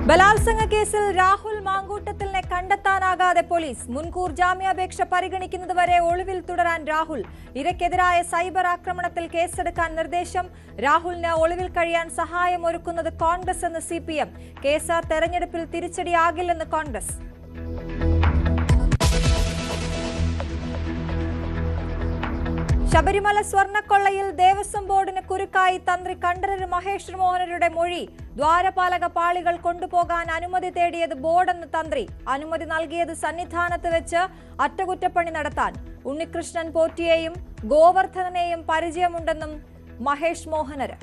ബലാത്സംഗ കേസിൽ രാഹുൽ മാങ്കൂട്ടത്തിലിനെ കണ്ടെത്താനാകാതെ പോലീസ്. മുൻകൂർ ജാമ്യാപേക്ഷ പരിഗണിക്കുന്നതുവരെ ഒളിവിൽ തുടരാൻ രാഹുൽ. ഇരയ്ക്കെതിരായ സൈബർ ആക്രമണത്തിൽ കേസെടുക്കാൻ നിർദ്ദേശം. രാഹുലിന് ഒളിവിൽ കഴിയാൻ സഹായമൊരുക്കുന്നത് കോൺഗ്രസ് എന്ന് CPM. കേസ് തെരഞ്ഞെടുപ്പിൽ തിരിച്ചടിയാകില്ലെന്ന് കോൺഗ്രസ്. ശബരിമല സ്വർണ്ണക്കൊള്ളയിൽ ദേവസ്വം ബോർഡിന് കുരുക്കായി തന്ത്രി കണ്ഠരര് മഹേഷ് മോഹനരുടെ മൊഴി. ദ്വാരപാലക പാളികൾ കൊണ്ടുപോകാൻ അനുമതി തേടിയത് ബോർഡെന്ന് തന്ത്രി. അനുമതി നൽകിയത് സന്നിധാനത്ത് വെച്ച് അറ്റകുറ്റപ്പണി നടത്താൻ. ഉണ്ണികൃഷ്ണൻ പോറ്റിയെയും ഗോവർദ്ധനെയും പരിചയമുണ്ടെന്നും മഹേഷ് മോഹനര്.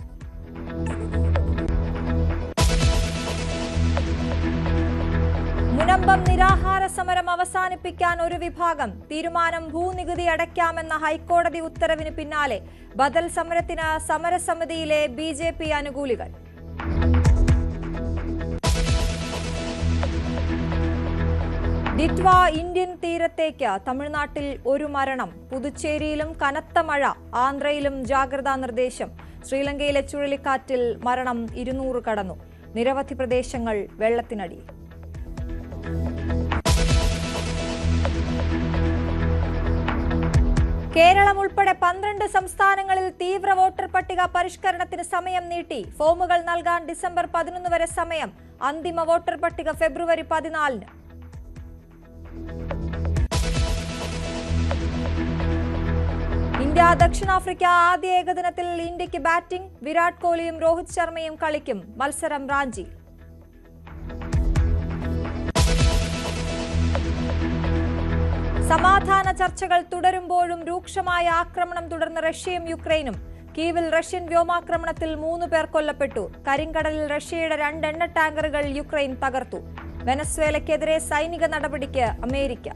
മുനമ്പം നിരാഹാര സമരം അവസാനിപ്പിക്കാൻ ഒരു വിഭാഗം. തീരുമാനം ഭൂനികുതി അടയ്ക്കാമെന്ന ഹൈക്കോടതി ഉത്തരവിന് പിന്നാലെ ബദൽ സമരത്തിന് സമരസമിതിയിലെ BJP അനുകൂലികൾ. ഡിറ്റ്വ ഇന്ത്യൻ തീരത്തേക്ക്. തമിഴ്നാട്ടിൽ ഒരു മരണം. പുതുച്ചേരിയിലും കനത്ത മഴ. ആന്ധ്രയിലും ജാഗ്രതാ നിർദ്ദേശം. ശ്രീലങ്കയിലെ ചുഴലിക്കാറ്റിൽ മരണം 200 കടന്നു. നിരവധി പ്രദേശങ്ങൾ വെള്ളത്തിനടി. കേരളം ഉൾപ്പെടെ 12 സംസ്ഥാനങ്ങളിൽ തീവ്ര വോട്ടർ പട്ടിക പരിഷ്കരണത്തിന് സമയം നീട്ടി. ഫോമുകൾ നൽകാൻ ഡിസംബർ 11 വരെ സമയം. അന്തിമ വോട്ടർ പട്ടിക ഫെബ്രുവരി 14-ന്. ഇന്ത്യ ദക്ഷിണാഫ്രിക്ക ആദ്യ ഏകദിനത്തിൽ ഇന്ത്യക്ക് ബാറ്റിംഗ്. വിരാട് കോഹ്ലിയും രോഹിത് ശർമ്മയും കളിക്കും. മത്സരം റാഞ്ചി. സമാധാന ചർച്ചകൾ തുടരുമ്പോഴും രൂക്ഷമായ ആക്രമണം തുടർന്ന് റഷ്യയും യുക്രൈനും. കീവിൽ റഷ്യൻ വ്യോമാക്രമണത്തിൽ 3 പേർ കൊല്ലപ്പെട്ടു. കരിങ്കടലിൽ റഷ്യയുടെ 2 എണ്ണ ടാങ്കറുകൾ യുക്രൈൻ തകർത്തു. വെനസ്വേലയ്ക്കെതിരെ സൈനിക നടപടിക്ക് അമേരിക്ക.